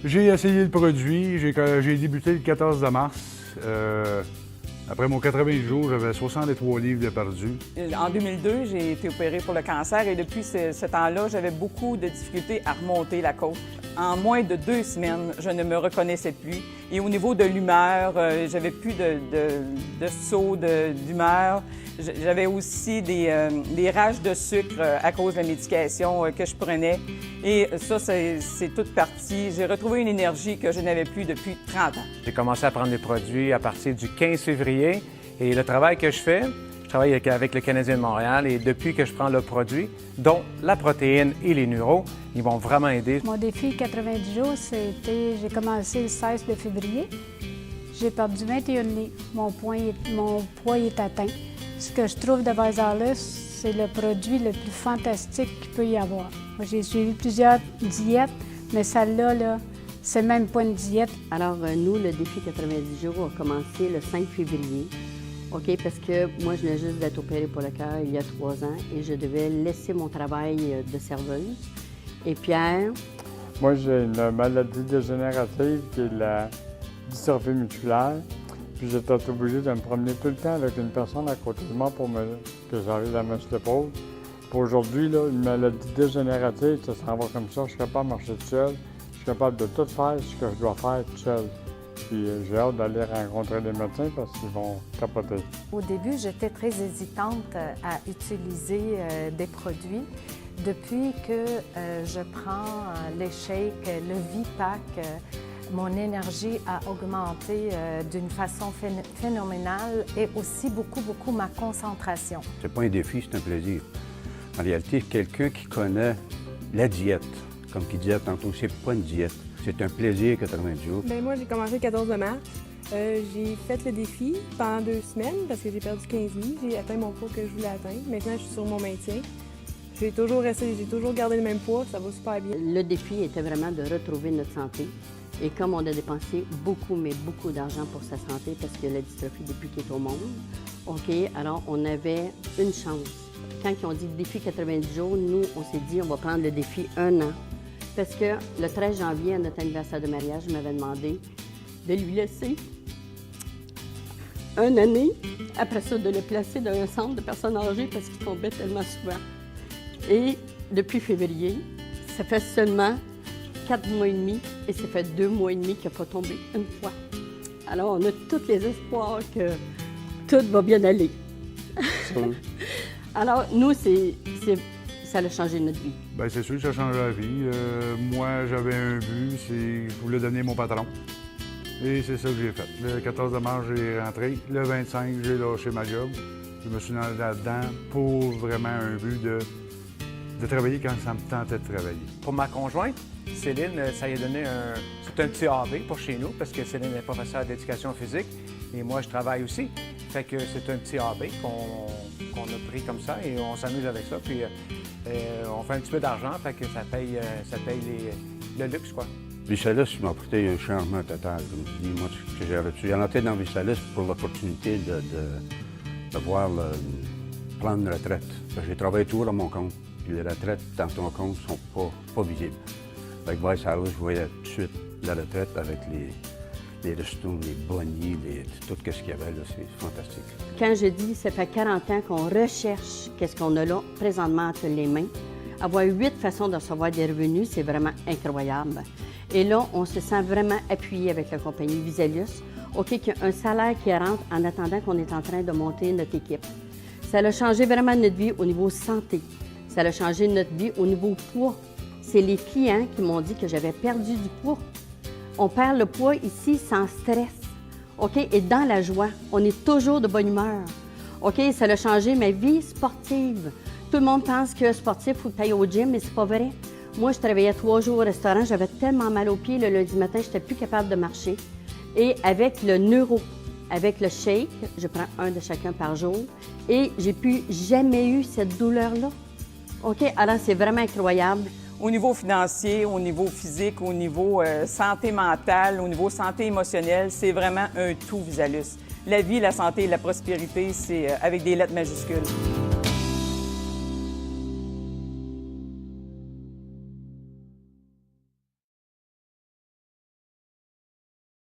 J'ai essayé le produit. J'ai débuté le 14 mars. Après mon 80 jours, j'avais 63 livres de perdu. En 2002, j'ai été opérée pour le cancer et depuis ce temps-là, j'avais beaucoup de difficultés à remonter la côte. En moins de 2 semaines, je ne me reconnaissais plus. Et au niveau de l'humeur, j'avais plus de sauts d'humeur. J'avais aussi des rages de sucre à cause de la médication que je prenais. Et ça, c'est toute partie. J'ai retrouvé une énergie que je n'avais plus depuis 30 ans. J'ai commencé à prendre des produits à partir du 15 février. Et le travail que je travaille avec le Canadien de Montréal. Et depuis que je prends le produit, dont la protéine et les neuros, ils vont vraiment aider. Mon défi 90 jours, j'ai commencé le 16 de février. J'ai perdu 21 livres. Mon poids est atteint. Ce que je trouve de Vasalus, c'est le produit le plus fantastique qu'il peut y avoir. Moi, j'ai suivi plusieurs diètes, mais celle-là, là, c'est même pas une diète. Alors, nous, le défi 90 jours a commencé le 5 février. OK, parce que moi, je venais juste d'être opérée pour le cœur il y a 3 ans et je devais laisser mon travail de serveuse. Et Pierre? Moi, j'ai une maladie dégénérative qui est la dystrophie musculaire. Puis j'étais obligé de me promener tout le temps avec une personne à côté de moi pour que j'arrive à mettre l'épaule. Pour aujourd'hui, là, une maladie dégénérative, ça s'en va comme ça. Je suis capable de marcher tout seul. Je suis capable de tout faire ce que je dois faire tout seul. Puis j'ai hâte d'aller rencontrer les médecins parce qu'ils vont capoter. Au début, j'étais très hésitante à utiliser des produits. Depuis que je prends les shakes, le V-Pack, mon énergie a augmenté d'une façon phénoménale et aussi beaucoup ma concentration. C'est pas un défi, c'est un plaisir. En réalité, quelqu'un qui connaît la diète, comme qui disait tantôt, c'est pas une diète, c'est un plaisir 90 jours. Bien, moi, j'ai commencé le 14 mars. J'ai fait le défi pendant 2 semaines parce que j'ai perdu 15 livres. J'ai atteint mon poids que je voulais atteindre. Maintenant, je suis sur mon maintien. J'ai toujours gardé le même poids, ça va super bien. Le défi était vraiment de retrouver notre santé. Et comme on a dépensé beaucoup, mais beaucoup d'argent pour sa santé, parce que la dystrophie depuis qu'il est au monde, OK, alors on avait une chance. Quand ils ont dit défi 90 jours, nous, on s'est dit, on va prendre le défi 1 an. Parce que le 13 janvier, à notre anniversaire de mariage, je m'avais demandé de lui laisser 1 année, après ça, de le placer dans un centre de personnes âgées parce qu'il tombait tellement souvent. Et depuis février, ça fait seulement 4 mois et demi, et ça fait 2 mois et demi qu'il n'a pas tombé une fois. Alors, on a tous les espoirs que tout va bien aller. Alors, nous, ça a changé notre vie. Bien, c'est sûr que ça change la vie. Moi, j'avais un but, c'est je voulais donner mon patron. Et c'est ça que j'ai fait. Le 14 mars, j'ai rentré. Le 25, j'ai lâché ma job. Je me suis lancé là-dedans pour vraiment un but de travailler quand ça me tentait de travailler. Pour ma conjointe, Céline, ça lui a donné c'est un petit AB pour chez nous parce que Céline est professeure d'éducation physique et moi, je travaille aussi. Fait que c'est un petit AB qu'on a pris comme ça et on s'amuse avec ça. Puis on fait un petit peu d'argent, fait que ça paye le luxe, quoi. Visalis m'a apporté un changement total. Comme je dis, moi, ce que j'avais tué. J'ai rentré dans Visalis pour l'opportunité de voir prendre une retraite. J'ai travaillé toujours à mon compte. Puis les retraites dans ton compte ne sont pas visibles. Avec Visalis, je voyais tout de suite la retraite avec les restos, les bonnies, tout ce qu'il y avait là, c'est fantastique. Quand je dis, ça fait 40 ans qu'on recherche qu'est-ce qu'on a là présentement entre les mains. Avoir 8 façons de recevoir des revenus, c'est vraiment incroyable. Et là, on se sent vraiment appuyé avec la compagnie Visalis. OK, qu'il y a un salaire qui rentre en attendant qu'on est en train de monter notre équipe. Ça a changé vraiment notre vie au niveau santé. Ça a changé notre vie au niveau poids. C'est les clients qui m'ont dit que j'avais perdu du poids. On perd le poids ici sans stress, OK? Et dans la joie, on est toujours de bonne humeur, OK? Ça a changé ma vie sportive. Tout le monde pense que sportif, il faut que tu ailles au gym, mais c'est pas vrai. Moi, je travaillais 3 jours au restaurant, j'avais tellement mal aux pieds le lundi matin, je n'étais plus capable de marcher. Et avec le neuro, avec le shake, je prends 1 de chacun par jour et j'ai plus jamais eu cette douleur-là. OK? Alors, c'est vraiment incroyable. Au niveau financier, au niveau physique, au niveau santé mentale, au niveau santé émotionnelle, c'est vraiment un tout Visalis. La vie, la santé et la prospérité, c'est avec des lettres majuscules.